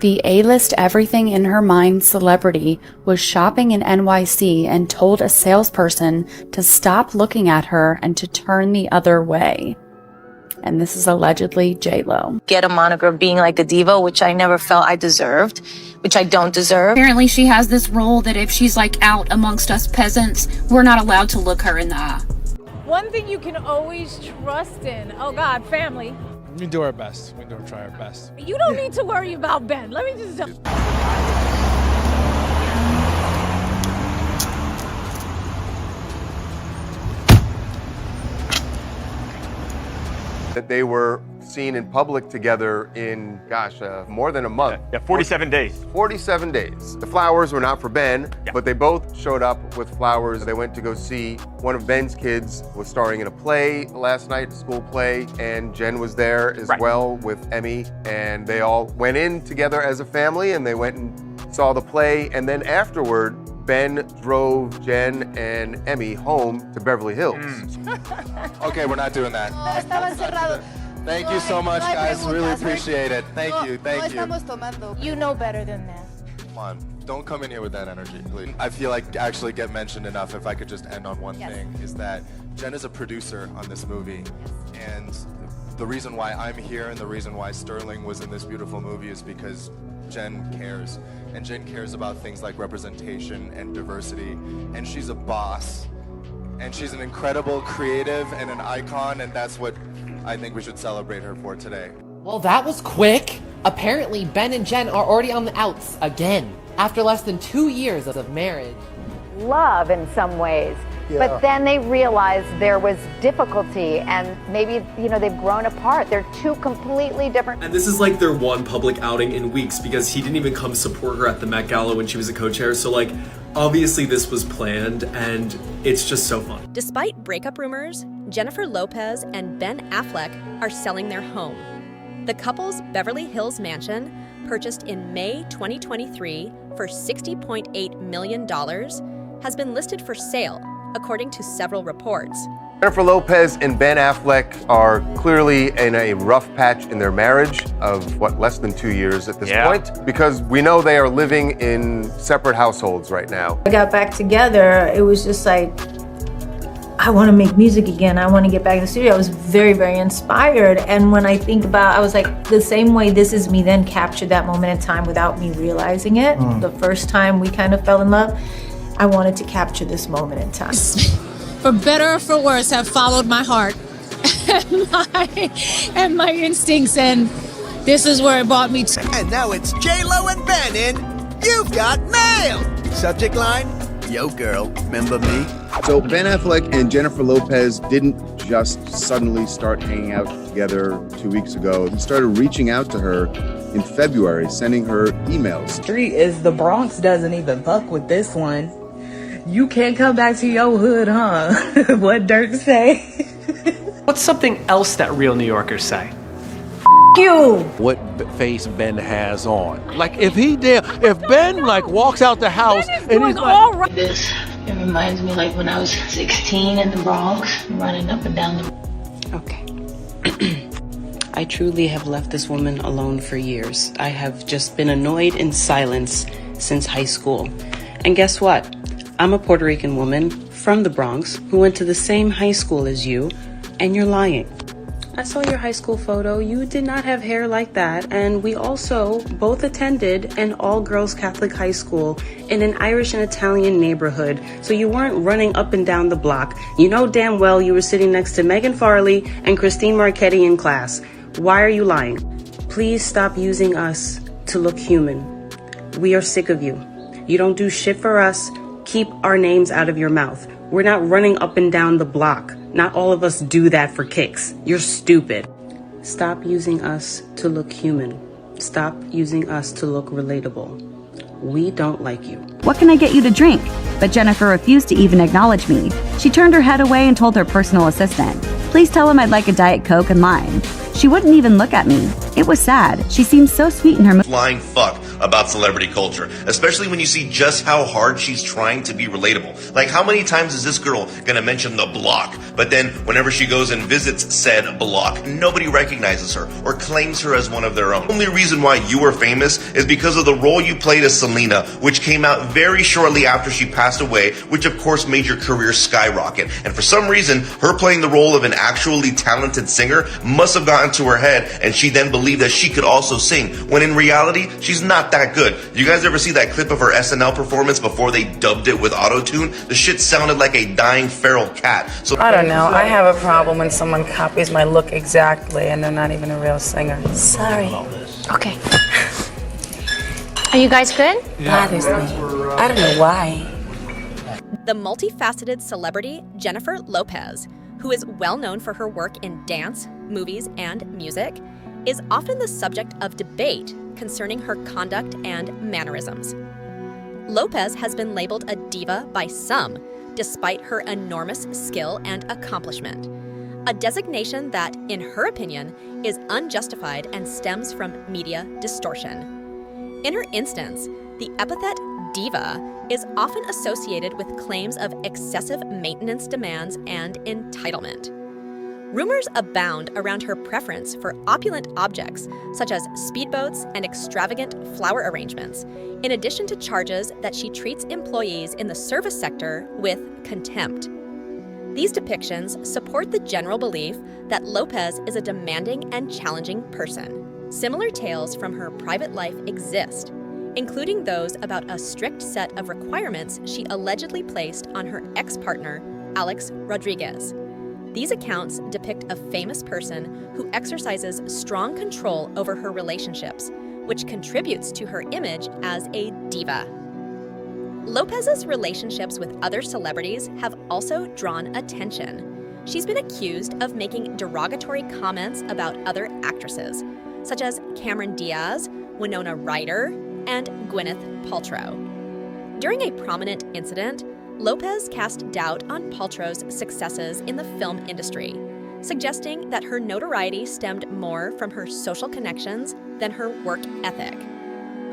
The A-list everything in her mind celebrity was shopping in NYC and told a salesperson to stop looking at her and to turn the other way. And this is allegedly J-Lo. Get a moniker of being like a diva, which I never felt I deserved, which I don't deserve. Apparently she has this rule that if she's like out amongst us peasants, we're not allowed to look her in the eye. One thing you can always trust in, oh God, family. We do our best. We do try our best. You don't need to worry about Ben. Let me just tell you. That they were seen in public together in, more than a month. Yeah, 47 days. 47 days. The flowers were not for Ben, but they both showed up with flowers. They went to go see one of Ben's kids was starring in a play last night, a school play, and Jen was there as well with Emmy, and they all went in together as a family, and they went and saw the play, and then afterward, Ben drove Jen and Emmy home to Beverly Hills. Okay, we're not doing that. Thank you so much, guys. Really appreciate it. Thank you. You know better than that. Come on, don't come in here with that energy, please. I feel like actually get mentioned enough. If I could just end on one thing, is that Jen is a producer on this movie, and the reason why I'm here and the reason why Sterling was in this beautiful movie is because Jen cares, and Jen cares about things like representation and diversity, and she's a boss, and she's an incredible creative and an icon, and that's what I think we should celebrate her for today. Well, that was quick. Apparently, Ben and Jen are already on the outs again, after less than 2 years of marriage. Love in some ways, but then they realized there was difficulty, and maybe, they've grown apart. They're two completely different. And this is like their one public outing in weeks, because he didn't even come support her at the Met Gala when she was a co-chair. So like, obviously this was planned, and it's just so fun. Despite breakup rumors, Jennifer Lopez and Ben Affleck are selling their home. The couple's Beverly Hills mansion, purchased in May 2023 for $60.8 million, has been listed for sale, according to several reports. Jennifer Lopez and Ben Affleck are clearly in a rough patch in their marriage of, less than 2 years at this point, because we know they are living in separate households right now. I got back together, it was just like, I want to make music again. I want to get back in the studio. I was very, very inspired. And when I think about, I was like, the same way This Is Me then captured that moment in time without me realizing it. The first time we kind of fell in love, I wanted to capture this moment in time. For better or for worse, have followed my heart and my instincts, and this is where it brought me to. And now it's J-Lo and Ben in You've Got Mail. Subject line, yo girl, remember me? So Ben Affleck and Jennifer Lopez didn't just suddenly start hanging out together 2 weeks ago. He started reaching out to her in February, sending her emails. Street is the Bronx doesn't even fuck with this one. You can't come back to your hood, huh? What Dirk say? What's something else that real New Yorkers say? You! What face Ben has on. Like if Ben walks out the house and he's like... It reminds me like when I was 16 in the Bronx, running up and down the... Okay. I truly have left this woman alone for years. I have just been annoyed in silence since high school. And guess what? I'm a Puerto Rican woman from the Bronx who went to the same high school as you, and you're lying. I saw your high school photo. You did not have hair like that, and we also both attended an all-girls Catholic high school in an Irish and Italian neighborhood, so you weren't running up and down the block. You know damn well you were sitting next to Megan Farley and Christine Marchetti in class. Why are you lying? Please stop using us to look human. We are sick of you. You don't do shit for us. Keep our names out of your mouth. We're not running up and down the block. Not all of us do that for kicks. You're stupid. Stop using us to look human. Stop using us to look relatable. We don't like you. What can I get you to drink? But Jennifer refused to even acknowledge me. She turned her head away and told her personal assistant, please tell him I'd like a Diet Coke and lime. She wouldn't even look at me. It was sad. She seemed so sweet in her flying fuck about celebrity culture, especially when you see just how hard she's trying to be relatable. Like, how many times is this girl gonna mention the block, but then whenever she goes and visits said block, nobody recognizes her or claims her as one of their own? The only reason why you were famous is because of the role you played as Selena, which came out very shortly after she passed away, which of course made your career skyrocket. And for some reason, her playing the role of an actually talented singer must have gotten to her head, and she then believed that she could also sing, when in reality, she's not that good. You guys ever see that clip of her SNL performance before they dubbed it with auto-tune? The shit sounded like a dying feral cat. So I don't know. I have a problem when someone copies my look exactly and they're not even a real singer. Sorry. Okay. Are you guys good? Bothers me. I don't know why. The multifaceted celebrity Jennifer Lopez, who is well known for her work in dance, movies, and music, is often the subject of debate concerning her conduct and mannerisms. Lopez has been labeled a diva by some, despite her enormous skill and accomplishment, a designation that, in her opinion, is unjustified and stems from media distortion. In her instance, the epithet diva is often associated with claims of excessive maintenance demands and entitlement. Rumors abound around her preference for opulent objects, such as speedboats and extravagant flower arrangements, in addition to charges that she treats employees in the service sector with contempt. These depictions support the general belief that Lopez is a demanding and challenging person. Similar tales from her private life exist, including those about a strict set of requirements she allegedly placed on her ex-partner, Alex Rodriguez. These accounts depict a famous person who exercises strong control over her relationships, which contributes to her image as a diva. Lopez's relationships with other celebrities have also drawn attention. She's been accused of making derogatory comments about other actresses, such as Cameron Diaz, Winona Ryder, and Gwyneth Paltrow. During a prominent incident, Lopez cast doubt on Paltrow's successes in the film industry, suggesting that her notoriety stemmed more from her social connections than her work ethic.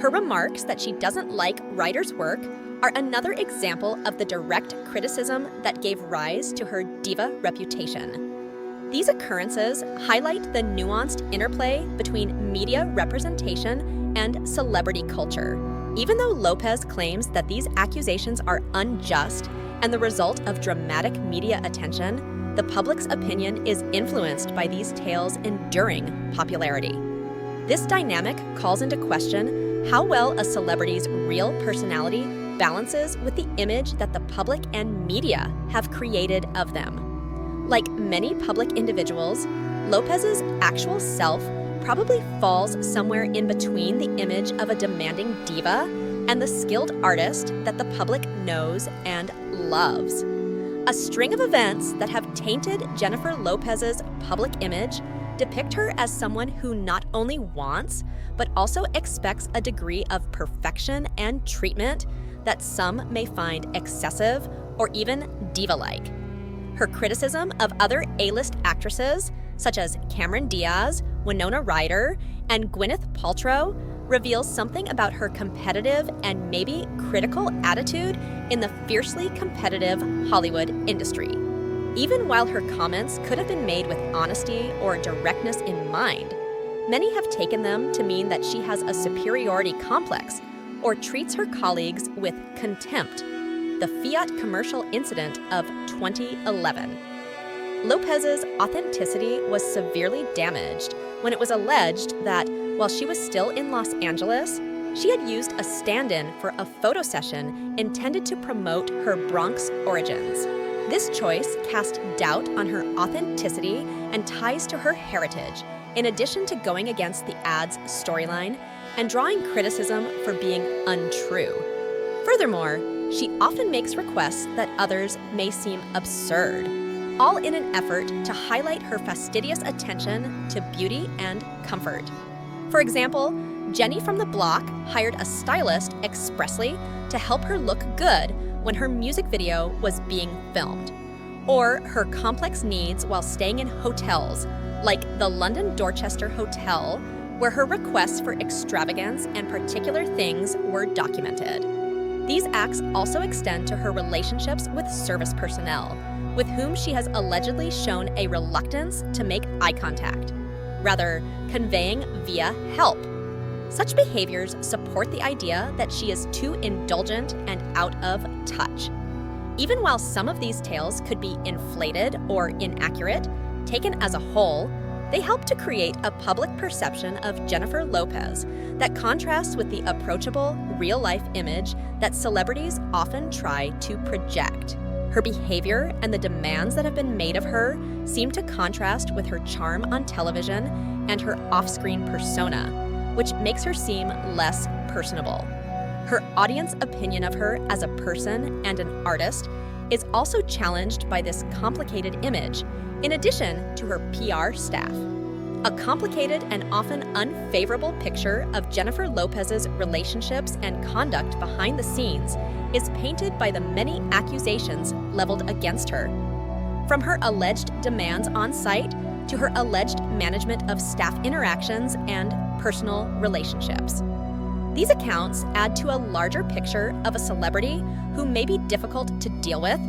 Her remarks that she doesn't like Ryder's work are another example of the direct criticism that gave rise to her diva reputation. These occurrences highlight the nuanced interplay between media representation and celebrity culture. Even though Lopez claims that these accusations are unjust and the result of dramatic media attention, the public's opinion is influenced by these tales' enduring popularity. This dynamic calls into question how well a celebrity's real personality balances with the image that the public and media have created of them. Like many public individuals, Lopez's actual self probably falls somewhere in between the image of a demanding diva and the skilled artist that the public knows and loves. A string of events that have tainted Jennifer Lopez's public image depict her as someone who not only wants, but also expects a degree of perfection and treatment that some may find excessive or even diva-like. Her criticism of other A-list actresses, such as Cameron Diaz, Winona Ryder, and Gwyneth Paltrow, reveals something about her competitive and maybe critical attitude in the fiercely competitive Hollywood industry. Even while her comments could have been made with honesty or directness in mind, many have taken them to mean that she has a superiority complex or treats her colleagues with contempt, the Fiat commercial incident of 2011. Lopez's authenticity was severely damaged when it was alleged that, while she was still in Los Angeles, she had used a stand-in for a photo session intended to promote her Bronx origins. This choice cast doubt on her authenticity and ties to her heritage, in addition to going against the ad's storyline and drawing criticism for being untrue. Furthermore, she often makes requests that others may seem absurd, all in an effort to highlight her fastidious attention to beauty and comfort. For example, Jenny from the Block hired a stylist expressly to help her look good when her music video was being filmed, or her complex needs while staying in hotels, like the London Dorchester Hotel, where her requests for extravagance and particular things were documented. These acts also extend to her relationships with service personnel, with whom she has allegedly shown a reluctance to make eye contact, rather conveying via help. Such behaviors support the idea that she is too indulgent and out of touch. Even while some of these tales could be inflated or inaccurate, taken as a whole, they help to create a public perception of Jennifer Lopez that contrasts with the approachable, real-life image that celebrities often try to project. Her behavior and the demands that have been made of her seem to contrast with her charm on television and her off-screen persona, which makes her seem less personable. Her audience opinion of her as a person and an artist is also challenged by this complicated image, in addition to her PR staff. A complicated and often unfavorable picture of Jennifer Lopez's relationships and conduct behind the scenes is painted by the many accusations leveled against her. From her alleged demands on site to her alleged management of staff interactions and personal relationships. These accounts add to a larger picture of a celebrity who may be difficult to deal with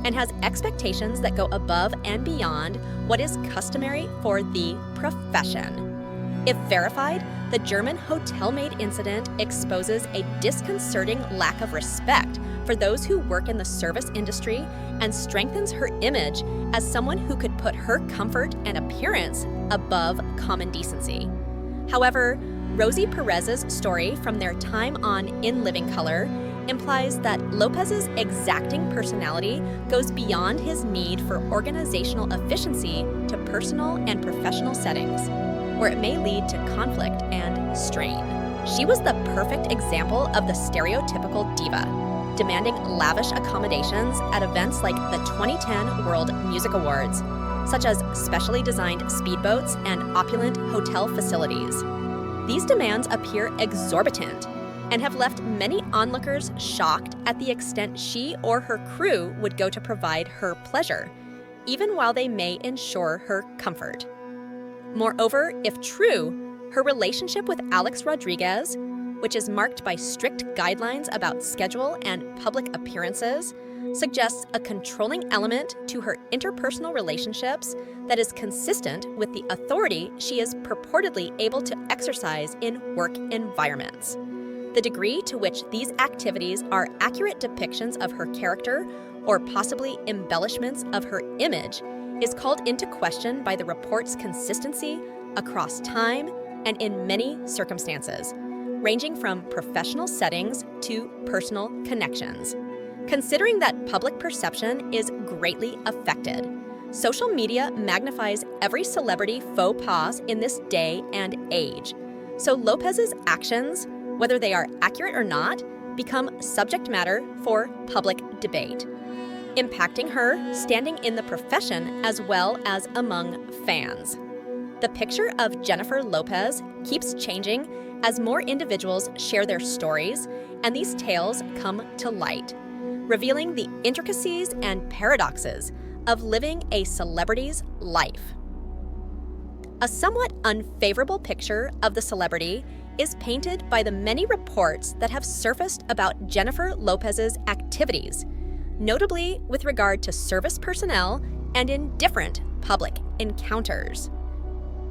and has expectations that go above and beyond what is customary for the profession. If verified, the German hotel maid incident exposes a disconcerting lack of respect for those who work in the service industry and strengthens her image as someone who could put her comfort and appearance above common decency. However, Rosie Perez's story from their time on In Living Color implies that Lopez's exacting personality goes beyond his need for organizational efficiency to personal and professional settings, where it may lead to conflict and strain. She was the perfect example of the stereotypical diva, demanding lavish accommodations at events like the 2010 World Music Awards, such as specially designed speedboats and opulent hotel facilities. These demands appear exorbitant and have left many onlookers shocked at the extent she or her crew would go to provide her pleasure, even while they may ensure her comfort. Moreover, if true, her relationship with Alex Rodriguez, which is marked by strict guidelines about schedule and public appearances, suggests a controlling element to her interpersonal relationships that is consistent with the authority she is purportedly able to exercise in work environments. The degree to which these activities are accurate depictions of her character or possibly embellishments of her image is called into question by the report's consistency across time and in many circumstances, ranging from professional settings to personal connections. Considering that public perception is greatly affected, social media magnifies every celebrity faux pas in this day and age. So Lopez's actions, whether they are accurate or not, become subject matter for public debate, impacting her standing in the profession as well as among fans. The picture of Jennifer Lopez keeps changing as more individuals share their stories and these tales come to light, revealing the intricacies and paradoxes of living a celebrity's life. A somewhat unfavorable picture of the celebrity is painted by the many reports that have surfaced about Jennifer Lopez's activities, notably with regard to service personnel and in different public encounters.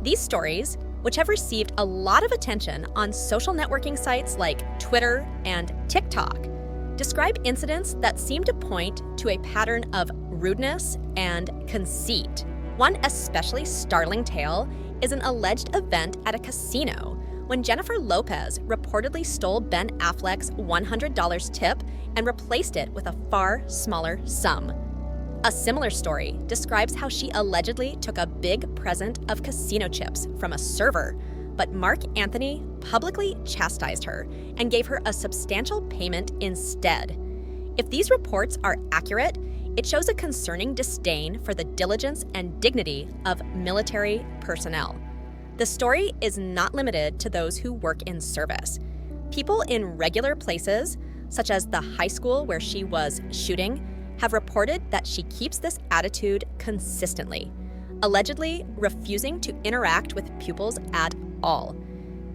These stories, which have received a lot of attention on social networking sites like Twitter and TikTok, describe incidents that seem to point to a pattern of rudeness and conceit. One especially startling tale is an alleged event at a casino when Jennifer Lopez reportedly stole Ben Affleck's $100 tip and replaced it with a far smaller sum. A similar story describes how she allegedly took a big present of casino chips from a server, but Mark Anthony publicly chastised her and gave her a substantial payment instead. If these reports are accurate, it shows a concerning disdain for the diligence and dignity of military personnel. The story is not limited to those who work in service. People in regular places, such as the high school where she was shooting, have reported that she keeps this attitude consistently, allegedly refusing to interact with pupils at all.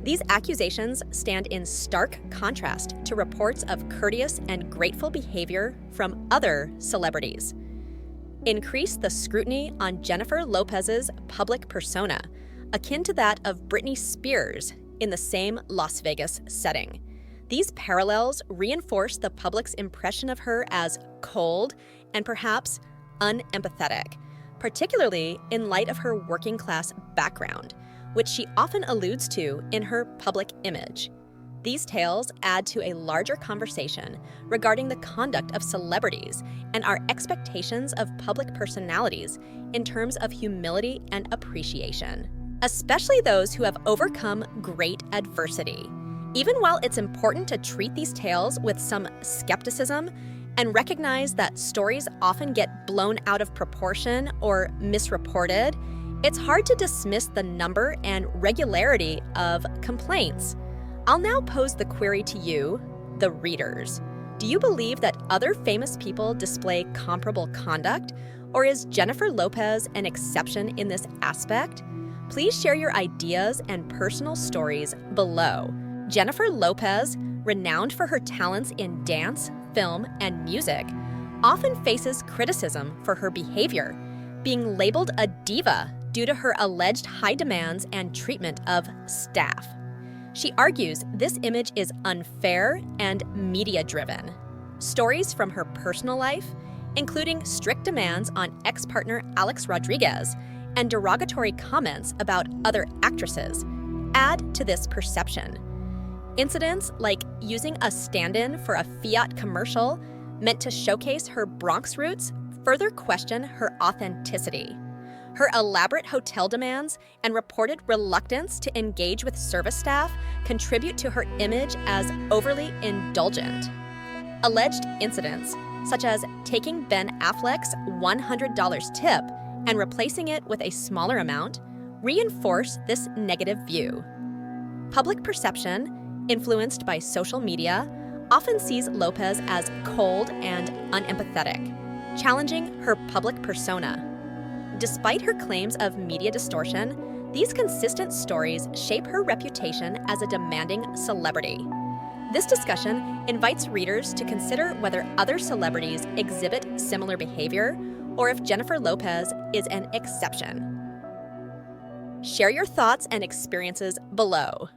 These accusations stand in stark contrast to reports of courteous and grateful behavior from other celebrities. Increase the scrutiny on Jennifer Lopez's public persona, akin to that of Britney Spears in the same Las Vegas setting. These parallels reinforce the public's impression of her as cold and perhaps unempathetic, particularly in light of her working-class background, which she often alludes to in her public image. These tales add to a larger conversation regarding the conduct of celebrities and our expectations of public personalities in terms of humility and appreciation, especially those who have overcome great adversity. Even while it's important to treat these tales with some skepticism and recognize that stories often get blown out of proportion or misreported, it's hard to dismiss the number and regularity of complaints. I'll now pose the query to you, the readers. Do you believe that other famous people display comparable conduct, or is Jennifer Lopez an exception in this aspect? Please share your ideas and personal stories below. Jennifer Lopez, renowned for her talents in dance, film, and music, often faces criticism for her behavior, being labeled a diva due to her alleged high demands and treatment of staff. She argues this image is unfair and media-driven. Stories from her personal life, including strict demands on ex-partner Alex Rodriguez and derogatory comments about other actresses, add to this perception. Incidents like using a stand-in for a Fiat commercial meant to showcase her Bronx roots further question her authenticity. Her elaborate hotel demands and reported reluctance to engage with service staff contribute to her image as overly indulgent. Alleged incidents, such as taking Ben Affleck's $100 tip and replacing it with a smaller amount, reinforce this negative view. Public perception, influenced by social media, often sees Lopez as cold and unempathetic, challenging her public persona. Despite her claims of media distortion, these consistent stories shape her reputation as a demanding celebrity. This discussion invites readers to consider whether other celebrities exhibit similar behavior or if Jennifer Lopez is an exception. Share your thoughts and experiences below.